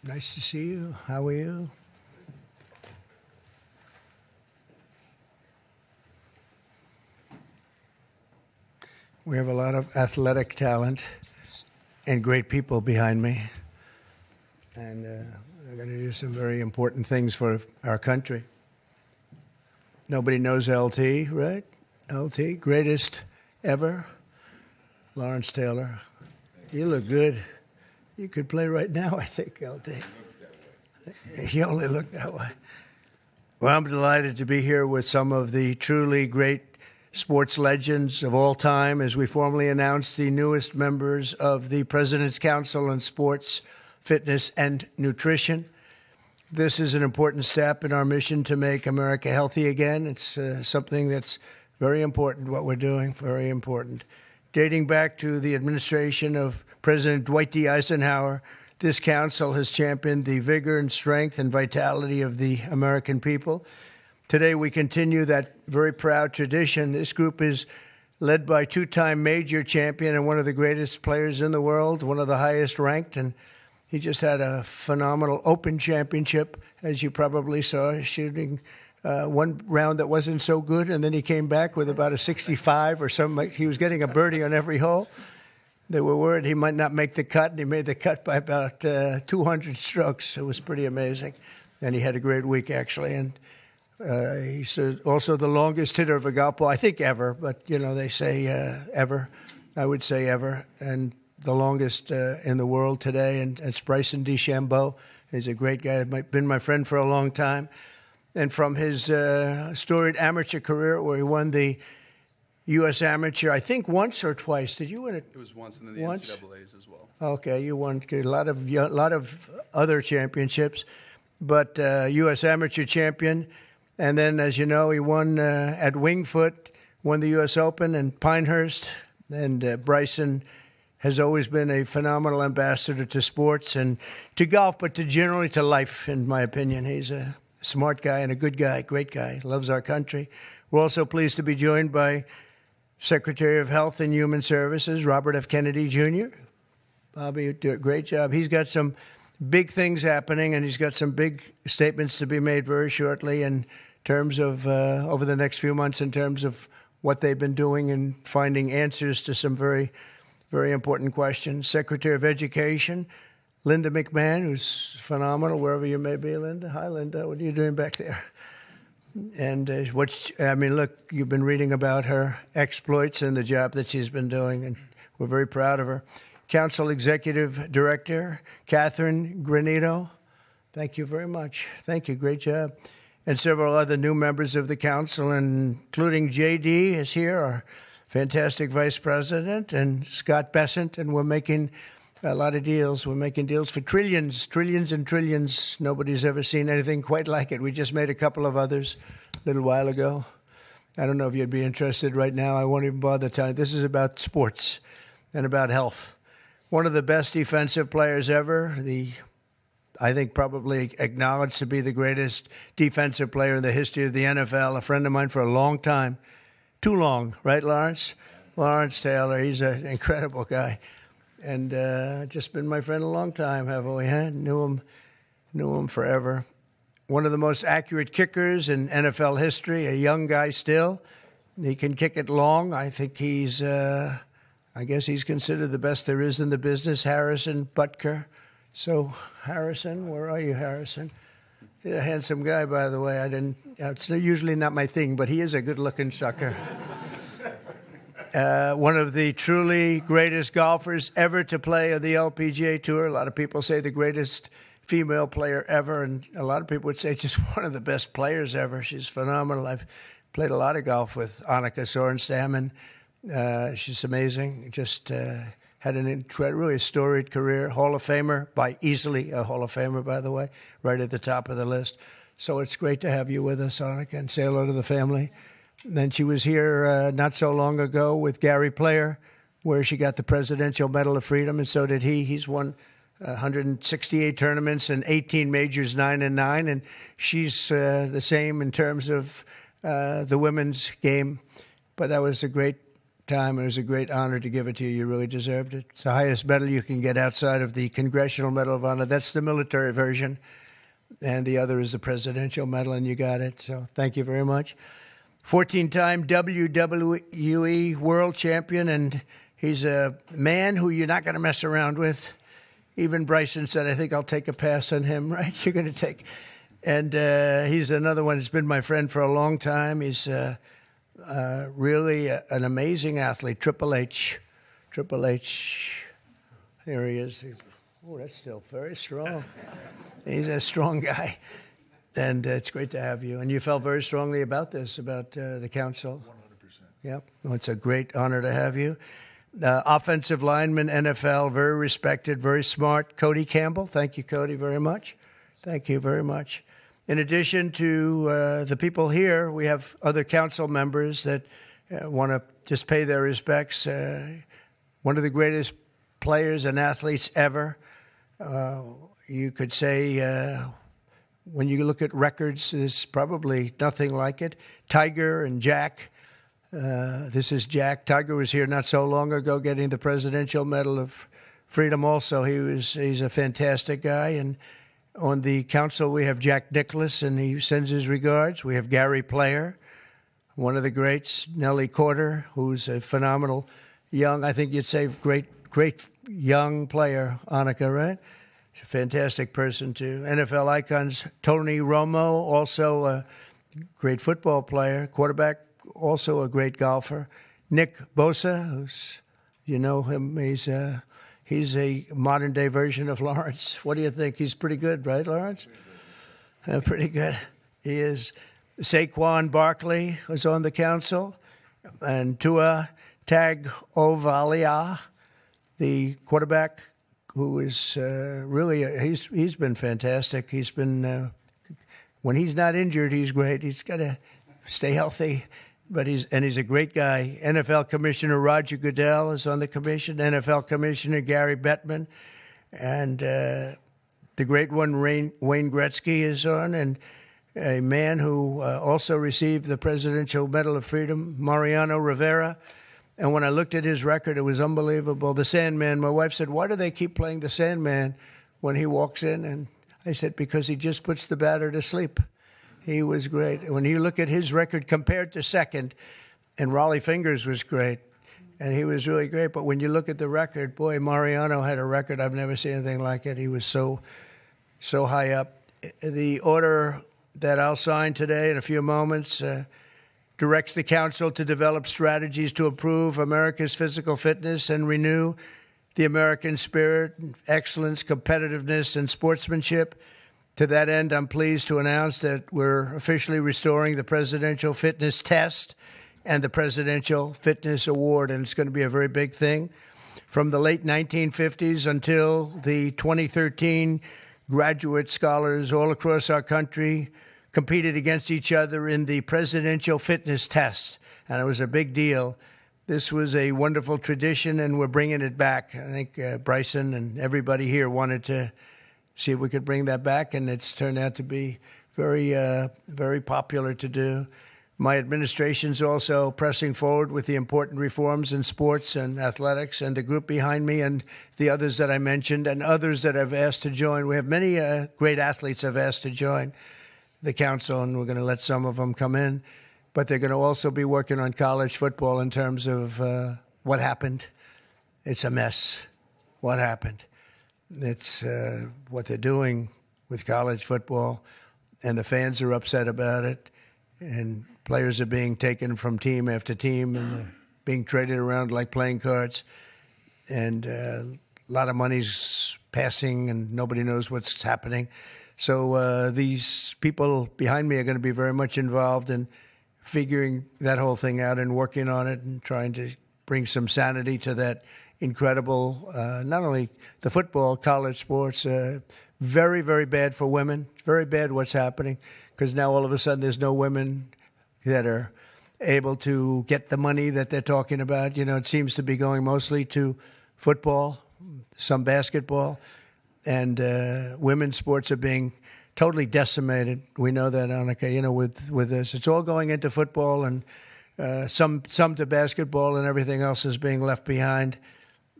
Nice to see you. How are you? We have a lot of athletic talent and great people behind me. And I'm going to do some very important things for our country. Nobody knows LT, right? LT, greatest ever. Lawrence Taylor. You look good. You could play right now, I think, LT. You only look that way. Well, I'm delighted to be here with some of the truly great sports legends of all time as we formally announce the newest members of the President's Council on Sports, Fitness, and Nutrition. This is an important step in our mission to make America healthy again. It's something that's very important, what we're doing, very important. Dating back to the administration of President Dwight D. Eisenhower, this council has championed the vigor and strength and vitality of the American people. Today, we continue that very proud tradition. This group is led by two-time major champion and one of the greatest players in the world, one of the highest ranked, and he just had a phenomenal Open Championship, as you probably saw, shooting one round that wasn't so good, and then he came back with about a 65 or something. He was getting a birdie on every hole. They were worried he might not make the cut, and he made the cut by about 200 strokes. It was pretty amazing, and he had a great week, actually. And he's also the longest hitter of a golf ball, I think ever, but, you know, they say ever. I would say ever. And the longest in the world today, and it's Bryson DeChambeau. He's a great guy, been my friend for a long time. And from his storied amateur career, where he won the U.S. Amateur, I think once or twice. Did you win it? It was once, and then the NCAAs as well. Okay, you won a lot of other championships, but U.S. Amateur champion. And then, as you know, he won at Winged Foot, won the U.S. Open and Pinehurst. And Bryson has always been a phenomenal ambassador to sports and to golf, but generally to life, in my opinion. He's a smart guy and a good guy, great guy, loves our country. We're also pleased to be joined by Secretary of Health and Human Services, Robert F. Kennedy, Jr. Bobby, you do a great job. He's got some big things happening, and he's got some big statements to be made very shortly in terms of, over the next few months, in terms of what they've been doing and finding answers to some very, very important questions. Secretary of Education, Linda McMahon, who's phenomenal, wherever you may be, Linda. Hi, Linda. What are you doing back there? And look, you've been reading about her exploits and the job that she's been doing, and we're very proud of her. Council Executive Director, Catherine Granito. Thank you very much. Thank you. Great job. And several other new members of the council, including J.D. is here, our fantastic vice president, and Scott Bessent, and we're making a lot of deals. We're making deals for trillions and trillions. Nobody's ever seen anything quite like it. We just made a couple of others a little while ago. I don't know if you'd be interested right now. I won't even bother telling you. This is about sports and about health. One of the best defensive players ever, I think probably acknowledged to be the greatest defensive player in the history of the NFL, a friend of mine for a long time. Too long, right, Lawrence? Lawrence Taylor, he's an incredible guy. And just been my friend a long time, haven't we? Huh? Knew him forever. One of the most accurate kickers in NFL history, a young guy still. He can kick it long. I think he's considered the best there is in the business, Harrison Butker. So, Harrison, where are you, Harrison? He's a handsome guy, by the way. It's usually not my thing, but he is a good-looking sucker. One of the truly greatest golfers ever to play on the LPGA Tour. A lot of people say the greatest female player ever, and a lot of people would say just one of the best players ever. She's phenomenal. I've played a lot of golf with Annika Sorenstam, and she's amazing. Just had an really storied career. Hall of Famer, easily a Hall of Famer, by the way, right at the top of the list. So it's great to have you with us, Annika, and say hello to the family. Then she was here not so long ago with Gary Player, where she got the Presidential Medal of Freedom, and so did he. He's won 168 tournaments and 18 majors, 9-9, and she's the same in terms of the women's game. But that was a great time. It was a great honor to give it to you. You really deserved it. It's the highest medal you can get outside of the Congressional Medal of Honor. That's the military version. And the other is the Presidential Medal, and you got it. So thank you very much. 14-time WWE World Champion, and he's a man who you're not going to mess around with. Even Bryson said, I think I'll take a pass on him, right? You're going to take. And he's another one who's been my friend for a long time. He's really an amazing athlete. Triple H. Here he is. Oh, that's still very strong. He's a strong guy. And it's great to have you. And you felt very strongly about this, about the council. 100%. Yep. Well, it's a great honor to have you. Offensive lineman, NFL, very respected, very smart. Cody Campbell. Thank you, Cody, very much. Thank you very much. In addition to the people here, we have other council members that want to just pay their respects. One of the greatest players and athletes ever. You could say, when you look at records, there's probably nothing like it. Tiger and Jack. This is Jack. Tiger was here not so long ago getting the Presidential Medal of Freedom also. He's a fantastic guy. And on the council, we have Jack Nicklaus, and he sends his regards. We have Gary Player, one of the greats. Nellie Corder, who's a phenomenal young, I think you'd say great young player. Annika, right? She's a fantastic person, too. NFL icons, Tony Romo, also a great football player. Quarterback, also a great golfer. Nick Bosa, who's, you know him, he's a modern-day version of Lawrence. What do you think? He's pretty good, right, Lawrence? Pretty good. He is. Saquon Barkley was on the council. And Tua Tagovailoa, the quarterback, who is really, he's been fantastic. He's been, when he's not injured, he's great. He's got to stay healthy. But he's a great guy. NFL Commissioner Roger Goodell is on the commission. NFL Commissioner Gary Bettman. And the great one, Wayne Gretzky, is on. And a man who also received the Presidential Medal of Freedom, Mariano Rivera. And when I looked at his record, it was unbelievable. The Sandman, my wife said, why do they keep playing the Sandman when he walks in? And I said, because he just puts the batter to sleep. He was great. When you look at his record compared to second, and Raleigh Fingers was great, and he was really great. But when you look at the record, boy, Mariano had a record. I've never seen anything like it. He was so high up. The order that I'll sign today in a few moments directs the council to develop strategies to improve America's physical fitness and renew the American spirit, excellence, competitiveness, and sportsmanship. To that end, I'm pleased to announce that we're officially restoring the Presidential Fitness Test and the Presidential Fitness Award, and it's going to be a very big thing. From the late 1950s until the 2013, graduate scholars all across our country competed against each other in the Presidential Fitness Test, and it was a big deal. This was a wonderful tradition, and we're bringing it back. I think Bryson and everybody here wanted to see if we could bring that back, and it's turned out to be very popular to do. My administration's also pressing forward with the important reforms in sports and athletics, and the group behind me and the others that I mentioned and others that I've asked to join. We have many great athletes I've asked to join the council, and we're going to let some of them come in. But they're going to also be working on college football in terms of what happened. It's a mess. What happened? It's what they're doing with college football, and the fans are upset about it, and players are being taken from team after team and being traded around like playing cards, and a lot of money's passing, and nobody knows what's happening. So these people behind me are going to be very much involved in figuring that whole thing out and working on it and trying to bring some sanity to that incredible, not only the football, college sports, very, very bad for women. It's very bad what's happening, because now all of a sudden there's no women that are able to get the money that they're talking about. You know, it seems to be going mostly to football, some basketball, and women's sports are being totally decimated. We know that, Annika, you know, with this. It's all going into football, and some to basketball, and everything else is being left behind.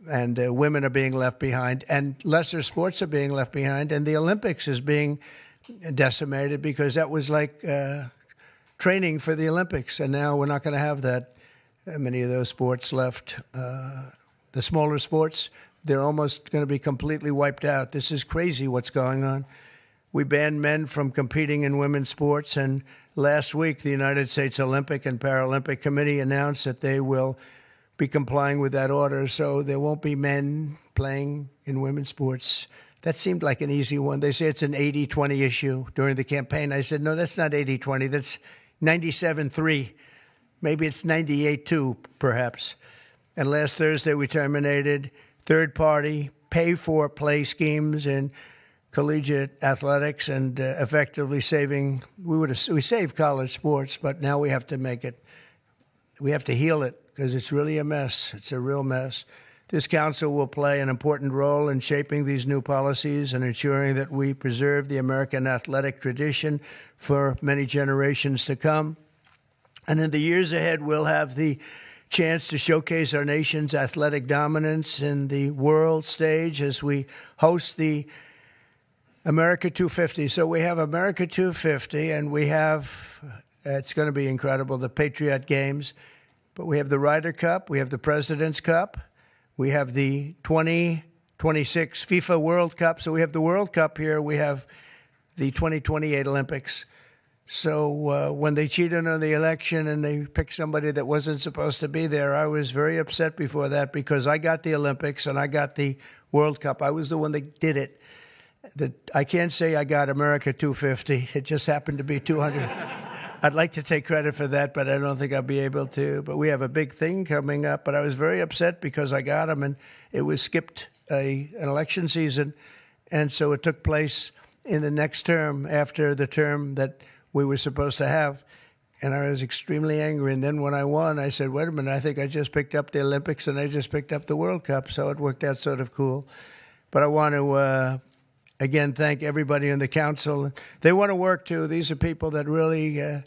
And women are being left behind, and lesser sports are being left behind, and the Olympics is being decimated because that was like training for the Olympics, and now we're not going to have that many of those sports left. The smaller sports, they're almost going to be completely wiped out. This is crazy what's going on. We banned men from competing in women's sports, and last week the United States Olympic and Paralympic Committee announced that they will be complying with that order, so there won't be men playing in women's sports. That seemed like an easy one. They say it's an 80-20 issue during the campaign. I said, no, that's not 80-20. That's 97-3. Maybe it's 98-2, perhaps. And last Thursday, we terminated third-party pay-for-play schemes in collegiate athletics and effectively we saved college sports, but now we have to heal it because it's really a mess. It's a real mess. This council will play an important role in shaping these new policies and ensuring that we preserve the American athletic tradition for many generations to come. And in the years ahead, we'll have the chance to showcase our nation's athletic dominance in the world stage as we host the America 250. So we have America 250, and we have, it's going to be incredible, the Patriot Games. But we have the Ryder Cup, we have the President's Cup, we have the 2026 FIFA World Cup. So we have the World Cup here, we have the 2028 Olympics. So when they cheated on the election and they picked somebody that wasn't supposed to be there, I was very upset before that because I got the Olympics and I got the World Cup. I was the one that did it. I can't say I got America 250. It just happened to be 200. I'd like to take credit for that, but I don't think I'll be able to. But we have a big thing coming up. But I was very upset because I got them, and it was skipped an election season. And so it took place in the next term after the term that we were supposed to have. And I was extremely angry. And then when I won, I said, wait a minute, I think I just picked up the Olympics and I just picked up the World Cup. So it worked out sort of cool. But I want to again, thank everybody in the council. They want to work, too. These are people that really,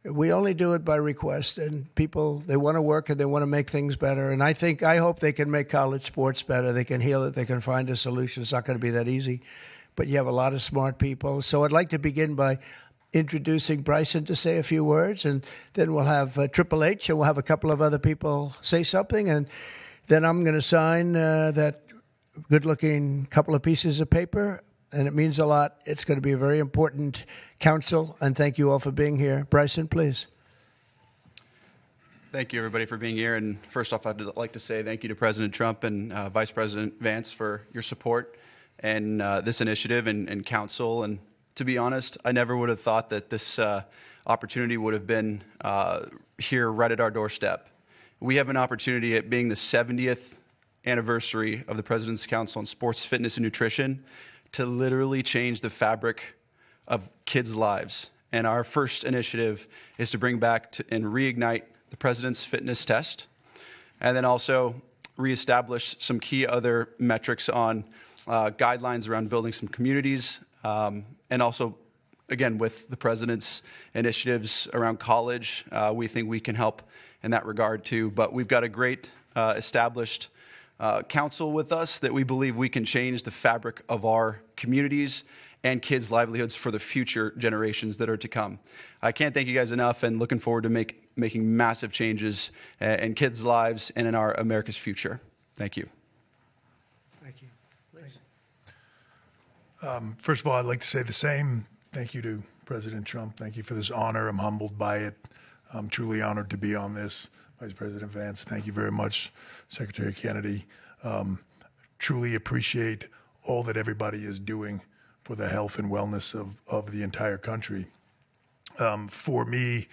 we only do it by request. And people, they want to work and they want to make things better. And I hope they can make college sports better. They can heal it. They can find a solution. It's not going to be that easy. But you have a lot of smart people. So I'd like to begin by introducing Bryson to say a few words. And then we'll have Triple H, and we'll have a couple of other people say something. And then I'm going to sign that good-looking couple of pieces of paper, and it means a lot. It's going to be a very important council, and thank you all for being here. Bryson, please. Thank you, everybody, for being here. And first off, I'd like to say thank you to President Trump and Vice President Vance for your support and this initiative and council. And to be honest, I never would have thought that this opportunity would have been here right at our doorstep. We have an opportunity at being the 70th anniversary of the President's Council on Sports, Fitness, and Nutrition to literally change the fabric of kids' lives. And our first initiative is to bring back and reignite the President's Fitness Test, and then also reestablish some key other metrics on guidelines around building some communities, and also, again, with the President's initiatives around college, we think we can help in that regard too. But we've got a great established council with us that we believe we can change the fabric of our communities and kids' livelihoods for the future generations that are to come. I can't thank you guys enough, and looking forward to making massive changes in kids' lives and in our America's future. Thank you. Thank you. First of all, I'd like to say the same. Thank you to President Trump. Thank you for this honor. I'm humbled by it. I'm truly honored to be on this. Vice President Vance, thank you very much. Secretary Kennedy, truly appreciate all that everybody is doing for the health and wellness of the entire country. For me,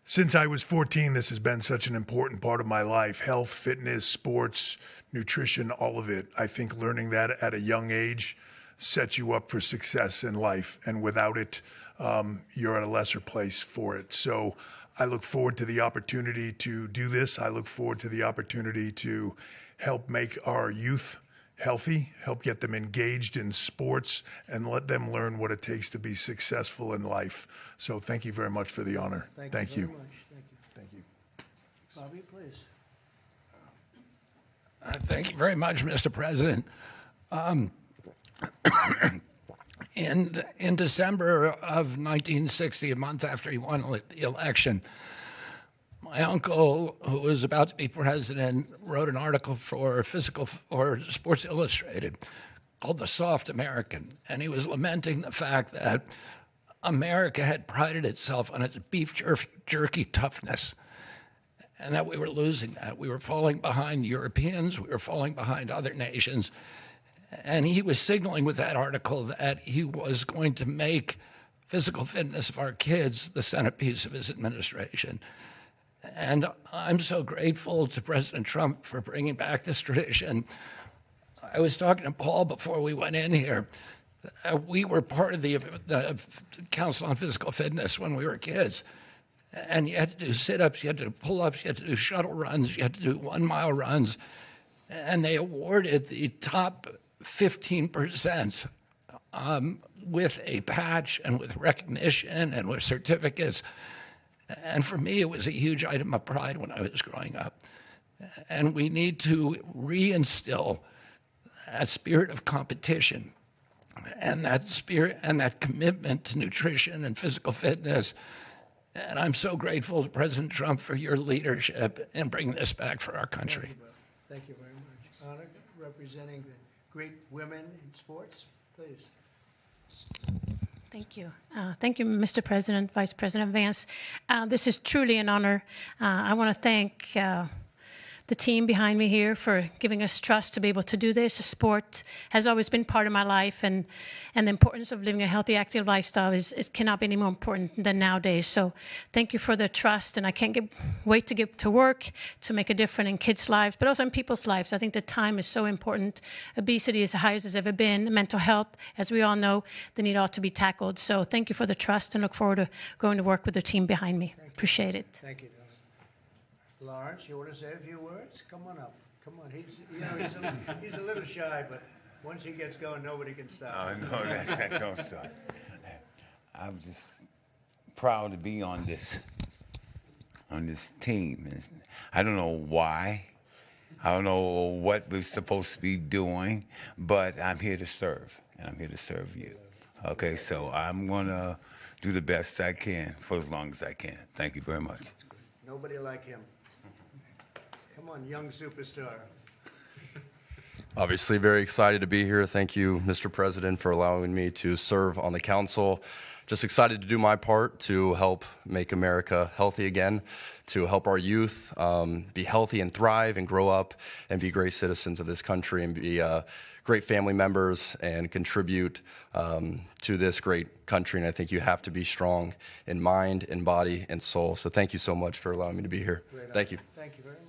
since I was 14, this has been such an important part of my life. Health, fitness, sports, nutrition, all of it. I think learning that at a young age sets you up for success in life. And without it, you're at a lesser place for it. So I look forward to the opportunity to do this. I look forward to the opportunity to help make our youth healthy, help get them engaged in sports, and let them learn what it takes to be successful in life. So thank you very much for the honor. Thank you. Thank you. Bobby, please. Thank you very much, Mr. President. In December of 1960, a month after he won the election, my uncle, who was about to be president, wrote an article for Sports Illustrated called "The Soft American," and he was lamenting the fact that America had prided itself on its beef jerky toughness, and that we were losing that. We were falling behind Europeans. We were falling behind other nations. And he was signaling with that article that he was going to make physical fitness of our kids the centerpiece of his administration. And I'm so grateful to President Trump for bringing back this tradition. I was talking to Paul before we went in here. We were part of the Council on Physical Fitness when we were kids. And you had to do sit-ups, you had to do pull-ups, you had to do shuttle runs, you had to do 1 mile runs. And they awarded the top 15% with a patch and with recognition and with certificates. And for me, it was a huge item of pride when I was growing up. And we need to reinstill that spirit of competition and that spirit and that commitment to nutrition and physical fitness. And I'm so grateful to President Trump for your leadership in bringing this back for our country. Thank you very much. Anna, representing the great women in sports, please. Thank you. Thank you, Mr. President, Vice President Vance. This is truly an honor. I want to thank the team behind me here for giving us trust to be able to do this. Sport has always been part of my life, and the importance of living a healthy, active lifestyle cannot be any more important than nowadays. So thank you for the trust, and I can't wait to get to work to make a difference in kids' lives, but also in people's lives. I think the time is so important. Obesity is the highest it's ever been. Mental health, as we all know, the need ought to be tackled. So thank you for the trust, and look forward to going to work with the team behind me. Appreciate it. Thank you. Lawrence, you want to say a few words? Come on up. Come on. He's a little shy, but once he gets going, nobody can stop. Oh, no, that don't stop. I'm just proud to be on this team. I don't know why. I don't know what we're supposed to be doing, but I'm here to serve, and I'm here to serve you. Okay, so I'm going to do the best I can for as long as I can. Thank you very much. Nobody like him. Come on, young superstar. Obviously very excited to be here. Thank you, Mr. President, for allowing me to serve on the council. Just excited to do my part to help make America healthy again, to help our youth be healthy and thrive and grow up and be great citizens of this country and be great family members and contribute to this great country. And I think you have to be strong in mind, in body, and soul. So thank you so much for allowing me to be here. Thank you. Thank you very much.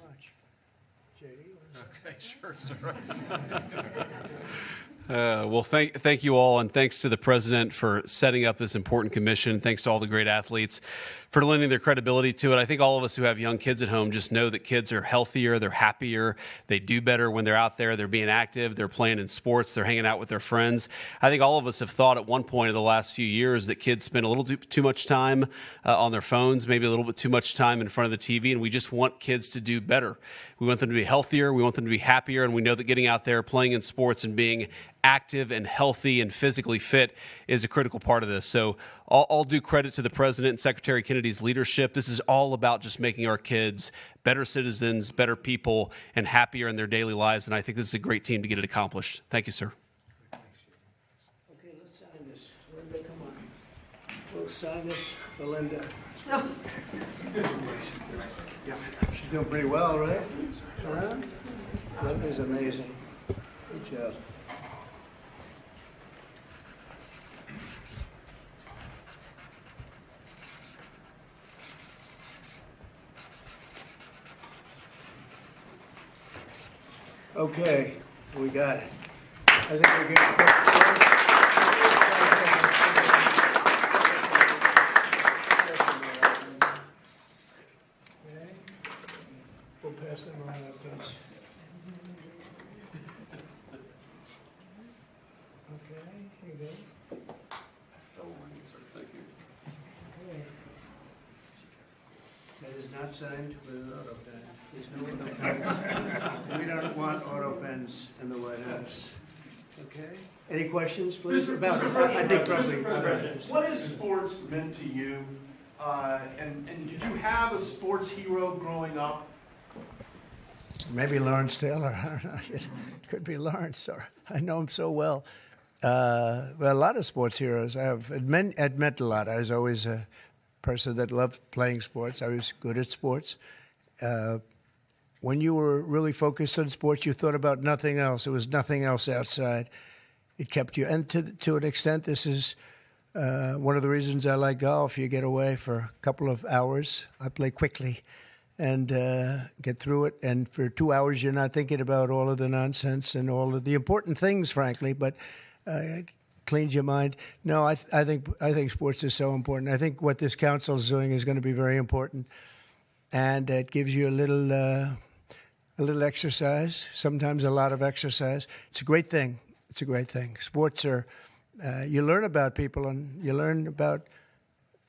Okay, sure, sir. Well, thank you all, and thanks to the president for setting up this important commission. Thanks to all the great athletes for lending their credibility to it. I think all of us who have young kids at home just know that kids are healthier, they're happier, they do better when they're out there, they're being active, they're playing in sports, they're hanging out with their friends. I think all of us have thought at one point in the last few years that kids spend a little too much time on their phones, maybe a little bit too much time in front of the TV, and we just want kids to do better. We want them to be healthier, we want them to be happier, and we know that getting out there, playing in sports, and being active and healthy and physically fit is a critical part of this. So all due credit to the President and Secretary Kennedy's leadership. This is all about just making our kids better citizens, better people, and happier in their daily lives. And I think this is a great team to get it accomplished. Thank you, sir. Okay, let's sign this. Linda, come on. We'll sign this for Linda. She's doing pretty well, right? Linda's amazing. Good job. Okay, we got it. I think we're good. Okay, we'll pass them around after this. Okay, here you go. Thank you. Okay. That is now not signed with an auto pen. There's no auto pens. We don't want auto pens in the White House. Okay. Any questions, please? About it. I think probably. What has sports meant to you? And did you have a sports hero growing up? Maybe Lawrence Taylor. I don't know. It could be Lawrence. Or I know him so well. Well, a lot of sports heroes. It meant a lot. I was always a person that loved playing sports. I was good at sports. When you were really focused on sports, you thought about nothing else. There was nothing else outside. It kept you. And to an extent, this is one of the reasons I like golf. You get away for a couple of hours. I play quickly and get through it. And for 2 hours, you're not thinking about all of the nonsense and all of the important things, frankly, but it cleans your mind. No, I think sports is so important. I think what this council is doing is going to be very important. And it gives you a little exercise, sometimes a lot of exercise. It's a great thing. It's a great thing. Sports are, you learn about people and you learn about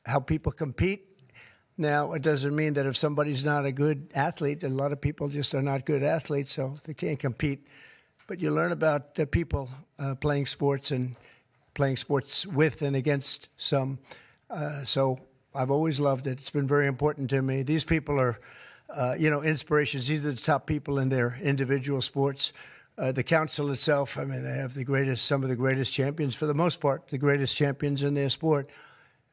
how people compete. Now, it doesn't mean that if somebody's not a good athlete, a lot of people just are not good athletes, so they can't compete. But you learn about people playing sports and playing sports with and against some. So I've always loved it. It's been very important to me. These people are, inspirations. These are the top people in their individual sports. The council itself, I mean, they have some of the greatest champions, for the most part, the greatest champions in their sport.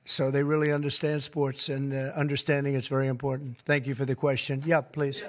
So they really understand sports, and understanding it's very important. Thank you for the question. Yeah, please.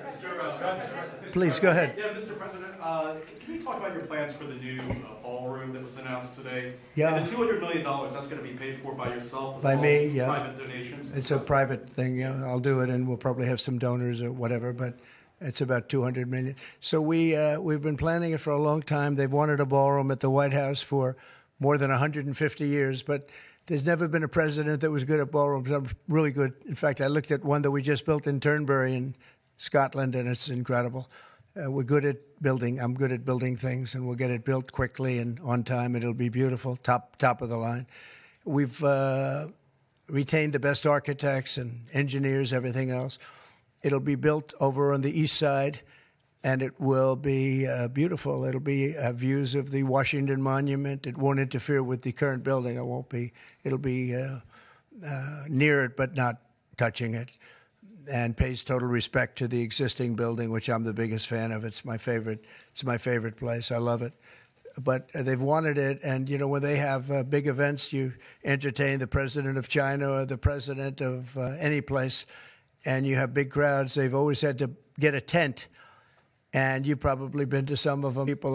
Please, go ahead. Yeah, Mr. President, can you talk about your plans for the new ballroom that was announced today? Yeah. And the $200 million, that's going to be paid for by yourself as by well me, as yeah. private donations? It's a private thing. Yeah, I'll do it, and we'll probably have some donors or whatever, but it's about $200 million. So we've been planning it for a long time. They've wanted a ballroom at the White House for more than 150 years, but there's never been a president that was good at ballrooms. I'm really good. In fact, I looked at one that we just built in Turnberry in Scotland, and it's incredible. We're good at building. I'm good at building things, and we'll get it built quickly and on time. It'll be beautiful, top of the line. We've retained the best architects and engineers, everything else. It'll be built over on the east side, and it will be beautiful. It'll be views of the Washington Monument. It won't interfere with the current building. It'll be near it, but not touching it, and pays total respect to the existing building, which I'm the biggest fan of. It's my favorite. It's my favorite place. I love it. But they've wanted it, and when they have big events, you entertain the president of China or the president of any place, and you have big crowds. They've always had to get a tent. And you've probably been to some of them. People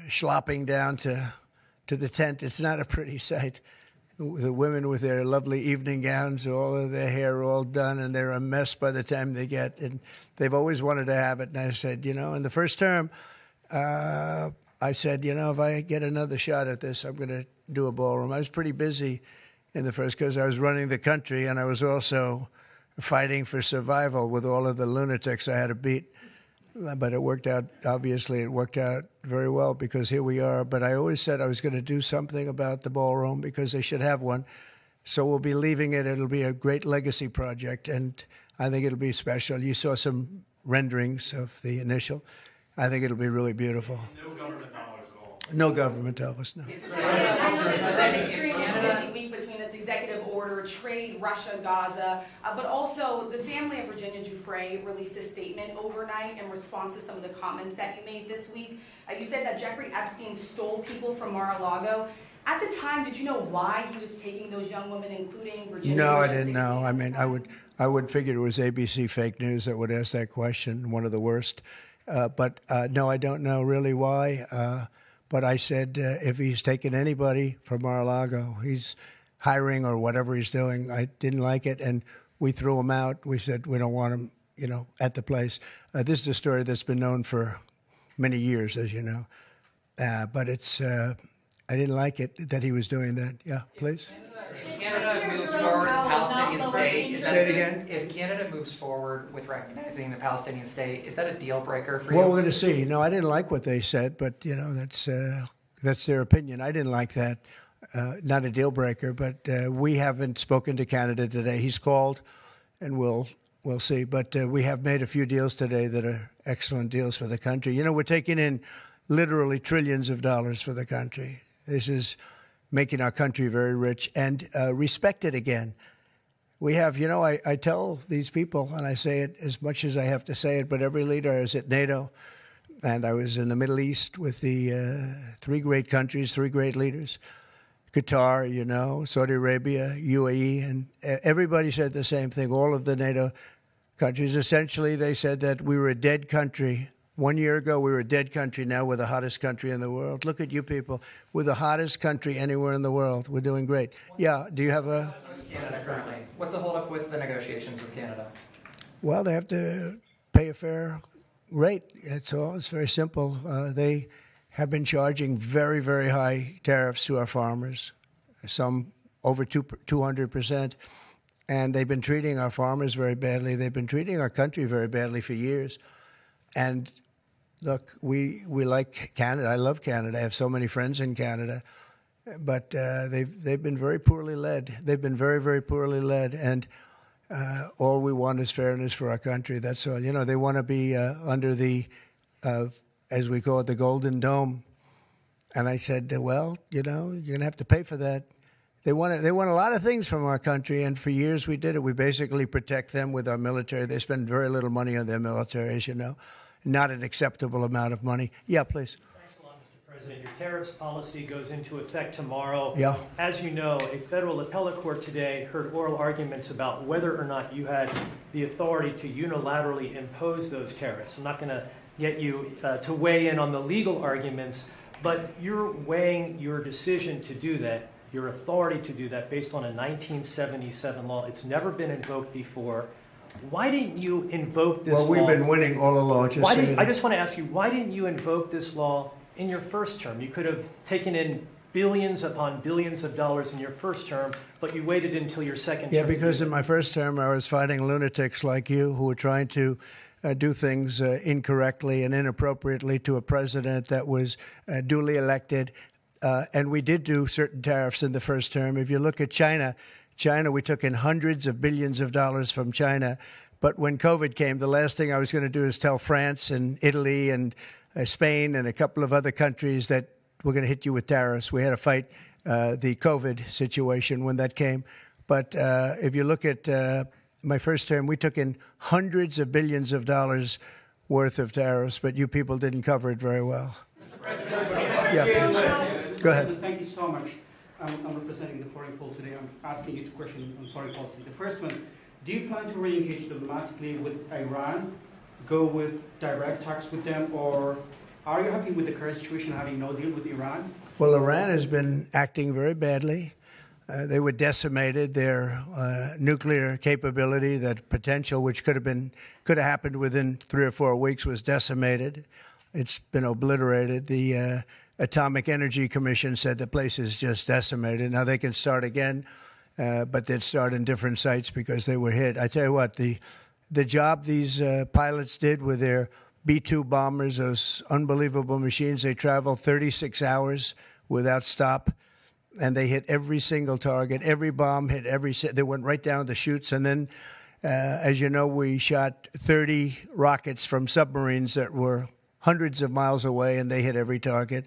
schlopping down to the tent. It's not a pretty sight. The women with their lovely evening gowns, all of their hair all done, and they're a mess by the time they get. And they've always wanted to have it. And I said, in the first term, I said, if I get another shot at this, I'm going to do a ballroom. I was pretty busy in the first because I was running the country, and I was also fighting for survival with all of the lunatics I had to beat. But it worked out, obviously, it worked out very well because here we are. But I always said I was going to do something about the ballroom because they should have one. So we'll be leaving it. It'll be a great legacy project, and I think it'll be special. You saw some renderings of the initial. I think it'll be really beautiful. No government dollars at all. No government dollars, no. Week between its executive order, trade, Russia, Gaza, but also the family of Virginia Giuffre released a statement overnight in response to some of the comments that you made this week. You said that Jeffrey Epstein stole people from Mar-a-Lago. At the time, did you know why he was taking those young women, including Virginia? No, I didn't know. I mean, I would figure it was ABC fake news that would ask that question, one of the worst. But no, I don't know really why. But I said, if he's taking anybody from Mar-a-Lago, he's hiring or whatever he's doing. I didn't like it, and we threw him out. We said we don't want him, at the place. This is a story that's been known for many years, as you know. But it's, I didn't like it that he was doing that. Yeah, please. If Canada moves forward with Palestinian state, say it again. If Canada moves forward with recognizing the Palestinian state, is that a deal breaker for you? Well, we're going to see. No, I didn't like what they said, but that's their opinion. I didn't like that. Not a deal breaker, but we haven't spoken to Canada today. He's called, and we'll we'll see. But we have made a few deals today that are excellent deals for the country. You know, we're taking in literally trillions of dollars for the country. This is making our country very rich and respected again. We have, you know, I tell these people, and I say it as much as I have to say it, but every leader is at NATO, and I was in the Middle East with the three great countries, three great leaders, Qatar, you know, Saudi Arabia, UAE, and everybody said the same thing. All of the NATO countries, essentially, they said that we were a dead country. 1 year ago, we were a dead country. Now we're the hottest country in the world. Look at you people. We're the hottest country anywhere in the world. We're doing great. Yeah, do you have a... Canada currently. What's the holdup with the negotiations with Canada? Well, they have to pay a fair rate. That's all. It's very simple. They have been charging very, very high tariffs to our farmers, some over 200%. And they've been treating our farmers very badly. They've been treating our country very badly for years. And look, we like Canada. I love Canada. I have so many friends in Canada. But they've been very poorly led. They've been very, very poorly led. And all we want is fairness for our country. That's all. You know, they want to be under the, as we call it, the Golden Dome. And I said, well, you know, you're going to have to pay for that. They want a lot of things from our country, and for years we did it. We basically protect them with our military. They spend very little money on their military, as you know, not an acceptable amount of money. Yeah, please. President, your tariffs policy goes into effect tomorrow. Yeah. As you know, a federal appellate court today heard oral arguments about whether or not you had the authority to unilaterally impose those tariffs. I'm not going to get you to weigh in on the legal arguments, but you're weighing your decision to do that, your authority to do that, based on a 1977 law. It's never been invoked before. Why didn't you invoke this law? Well, we've been winning all along. I just want to ask you, why didn't you invoke this law in your first term? You could have taken in billions upon billions of dollars in your first term, but you waited until your second term. Yeah, because in my first term, I was fighting lunatics like you who were trying to do things incorrectly and inappropriately to a president that was duly elected. And we did do certain tariffs in the first term. If you look at China, we took in hundreds of billions of dollars from China. But when COVID came, the last thing I was going to do is tell France and Italy and Spain and a couple of other countries that we're going to hit you with tariffs. We had to fight the COVID situation when that came. But if you look at my first term, we took in hundreds of billions of dollars worth of tariffs, but you people didn't cover it very well. Yeah, please. Go ahead. Thank you so much. I'm representing the foreign poll today. I'm asking you two questions on foreign policy. The first one, do you plan to re-engage diplomatically with Iran, go with direct talks with them, or are you happy with the current situation, having no deal with Iran? Well, Iran has been acting very badly. They were decimated. Their nuclear capability, that potential, which could have happened within 3 or 4 weeks, was decimated. It's been obliterated. The Atomic Energy Commission said the place is just decimated. Now they can start again, but they'd start in different sites because they were hit. I tell you what, the job these pilots did with their B-2 bombers, those unbelievable machines, they traveled 36 hours without stop, and they hit every single target. Every bomb hit they went right down the chutes. And then, as you know, we shot 30 rockets from submarines that were hundreds of miles away, and they hit every target.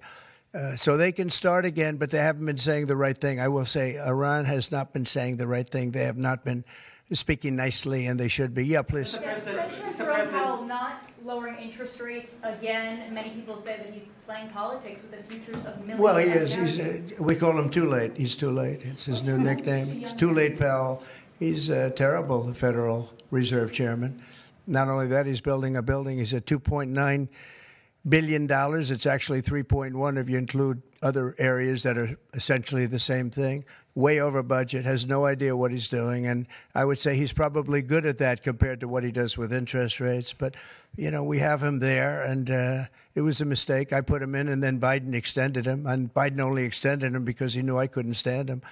So they can start again, but they haven't been saying the right thing. I will say Iran has not been saying the right thing. They have not been speaking nicely, and they should be. Yeah, please. Mr. Powell not lowering interest rates again. Many people say that he's playing politics with the futures of millions. Well, he is. We call him Too Late. He's Too Late. It's his new nickname. It's Too Late Powell. He's terrible, the Federal Reserve Chairman. Not only that, he's building a building. He's at $2.9 billion. It's actually 3.1 if you include other areas that are essentially the same thing. Way over budget, has no idea what he's doing. And I would say he's probably good at that compared to what he does with interest rates. But, you know, we have him there, and it was a mistake. I put him in, and then Biden extended him. And Biden only extended him because he knew I couldn't stand him.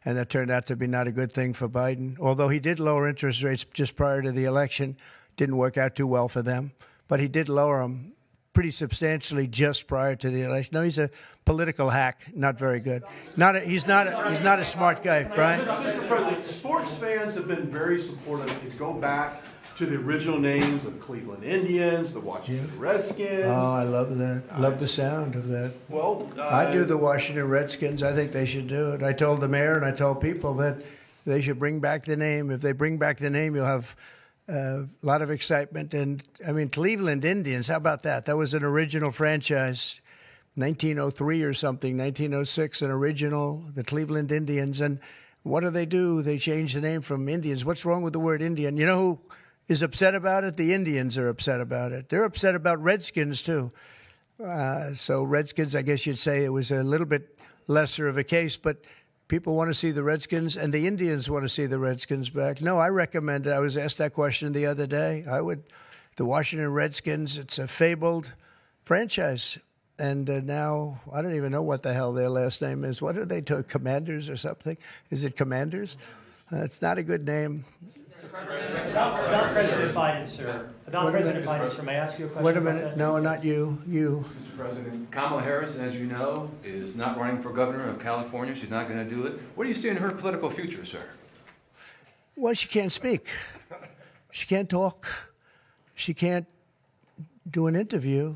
And that turned out to be not a good thing for Biden. Although he did lower interest rates just prior to the election. Didn't work out too well for them. But he did lower them pretty substantially just prior to the election. No, he's a political hack, not very good. He's not a smart guy, Brian. Mr. President, sports fans have been very supportive. If you go back to the original names of Cleveland Indians, the Washington Redskins. Oh, I love that. Love the sound of that. Well, I do the Washington Redskins. I think they should do it. I told the mayor and I told people that they should bring back the name. If they bring back the name, you'll have a lot of excitement. And, I mean, Cleveland Indians, how about that? That was an original franchise, 1903 or something, 1906, an original, the Cleveland Indians. And what do? They changed the name from Indians. What's wrong with the word Indian? You know who is upset about it? The Indians are upset about it. They're upset about Redskins, too. So Redskins, I guess you'd say it was a little bit lesser of a case, but people want to see the Redskins, and the Indians want to see the Redskins back. No, I recommend it. I was asked that question the other day. The Washington Redskins, it's a fabled franchise. And now, I don't even know what the hell their last name is. What are they, Commanders or something? Is it Commanders? It's not a good name. About President Biden, sir. About President Biden, sir. May I ask you a question? Wait a minute. No, not you. You. Mr. President, Kamala Harris, as you know, is not running for governor of California. She's not going to do it. What do you see in her political future, sir? Well, she can't speak. She can't talk. She can't do an interview.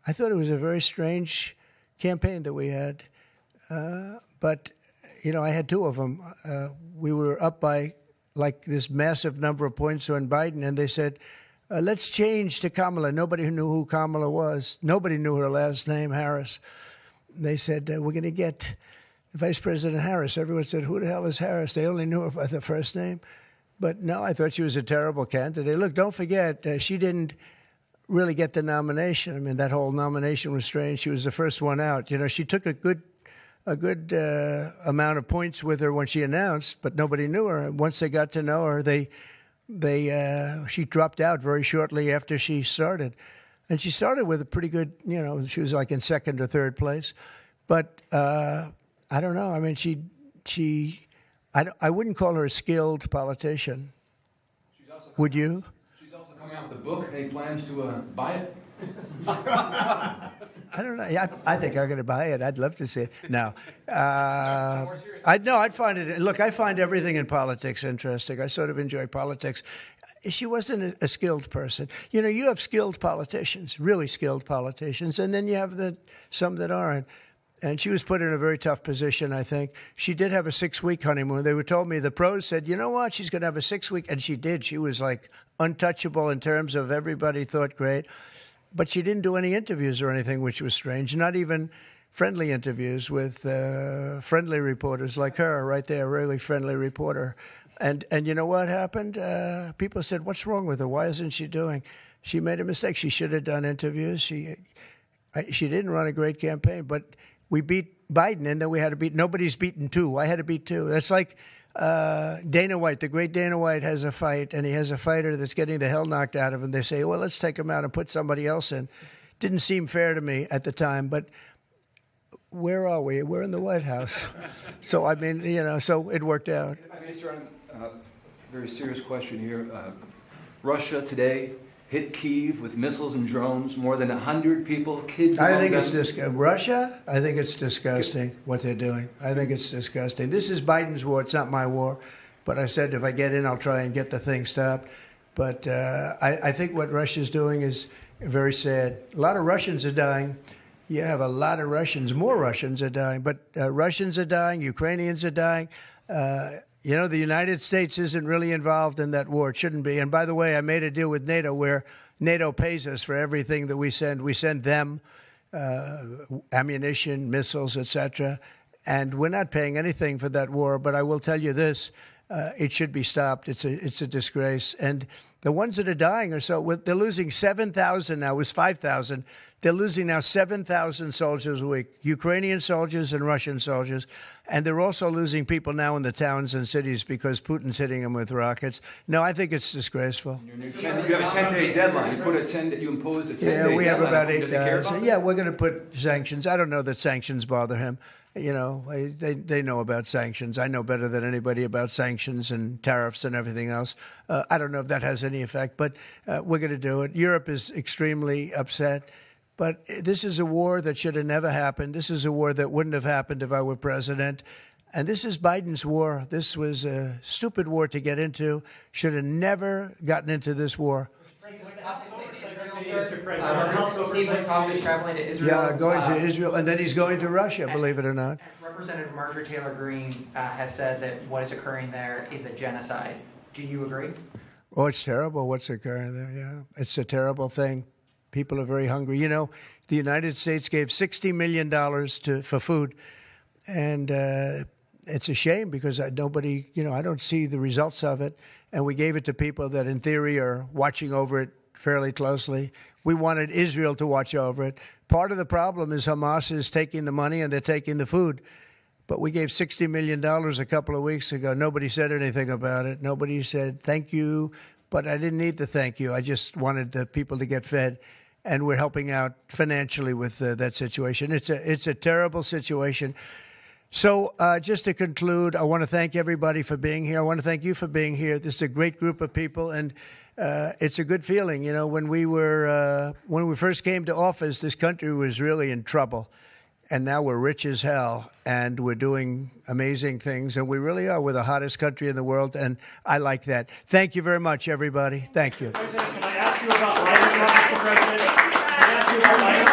I thought it was a very strange campaign that we had. But, you know, I had two of them. We were up by like this massive number of points on Biden, and they said, let's change to Kamala. Nobody knew who Kamala was. Nobody knew her last name, Harris. They said, we're going to get Vice President Harris. Everyone said, who the hell is Harris? They only knew her by the first name. But no, I thought she was a terrible candidate. Look, don't forget, she didn't really get the nomination. I mean, that whole nomination was strange. She was the first one out. You know, she took a good amount of points with her when she announced, but nobody knew her. And once they got to know her, she dropped out very shortly after she started. And she started with a pretty good, you know, she was like in second or third place. But I don't know. I mean, I wouldn't call her a skilled politician. Would you? She's also coming out with a book. Any plans to buy it? I don't know. Yeah, I think I'm going to buy it. I'd love to see it. No. I'd find it. Look, I find everything in politics interesting. I sort of enjoy politics. She wasn't a skilled person. You know, you have skilled politicians, really skilled politicians, and then you have some that aren't. And she was put in a very tough position, I think. She did have a 6-week honeymoon. They told me, the pros said, you know what, she's going to have a 6-week. And she did. She was like untouchable in terms of everybody thought great. But she didn't do any interviews or anything, which was strange. Not even friendly interviews with friendly reporters like her right there, really friendly reporter. And you know what happened? People said, what's wrong with her? Why isn't she doing? She made a mistake. She should have done interviews. She didn't run a great campaign, but we beat Biden, and then we had to beat, nobody's beaten two. I had to beat two. That's like Dana White, the great Dana White has a fight, and he has a fighter that's getting the hell knocked out of him. They say, well, let's take him out and put somebody else in. Didn't seem fair to me at the time, but where are we? We're in the White House. So, I mean, you know, so it worked out. If I may, sir, a very serious question here. Russia today hit Kyiv with missiles and drones, more than 100 people, kids. I think it's Russia, I think it's disgusting what they're doing. I think it's disgusting. This is Biden's war. It's not my war. But I said if I get in, I'll try and get the thing stopped. But I think what Russia's doing is very sad. A lot of Russians are dying. You have a lot of Russians. More Russians are dying. But Russians are dying. Ukrainians are dying. You know, the United States isn't really involved in that war. It shouldn't be. And by the way, I made a deal with NATO where NATO pays us for everything that we send. We send them ammunition, missiles, etc. And we're not paying anything for that war. But I will tell you this, it should be stopped. It's a disgrace. And the ones that are dying they're losing 7,000 now. It was 5,000. They're losing now 7,000 soldiers a week, Ukrainian soldiers and Russian soldiers. And they're also losing people now in the towns and cities because Putin's hitting them with rockets. No, I think it's disgraceful. You have a 10-day deadline. You imposed a 10-day deadline. Yeah, we have about 8 days. Yeah, we're going to put sanctions. I don't know that sanctions bother him. You know, they know about sanctions. I know better than anybody about sanctions and tariffs and everything else. I don't know if that has any effect, but we're going to do it. Europe is extremely upset. But this is a war that should have never happened. This is a war that wouldn't have happened if I were president. And this is Biden's war. This was a stupid war to get into. Should have never gotten into this war. Stephen Cobb is traveling to Israel. Yeah, going to Israel, and then he's going to Russia, believe it or not. Representative Marjorie Taylor Greene has said that what is occurring there is a genocide. Do you agree? Oh, it's terrible what's occurring there, yeah. It's a terrible thing. People are very hungry. You know, the United States gave $60 million for food, and it's a shame because nobody, I don't see the results of it, and we gave it to people that in theory are watching over it fairly closely. We wanted Israel to watch over it. Part of the problem is Hamas is taking the money and they're taking the food. But we gave $60 million a couple of weeks ago. Nobody said anything about it. Nobody said thank you. But I didn't need the thank you. I just wanted the people to get fed. And we're helping out financially with that situation. It's a terrible situation. So just to conclude, I want to thank everybody for being here. I want to thank you for being here. This is a great group of people, and it's a good feeling. When we first came to office, this country was really in trouble, and now we're rich as hell, and we're doing amazing things, and we really are. We're the hottest country in the world, and I like that. Thank you very much, everybody. Thank you. President, can I ask you about lighting, Mr. President? Can I ask you about lighting?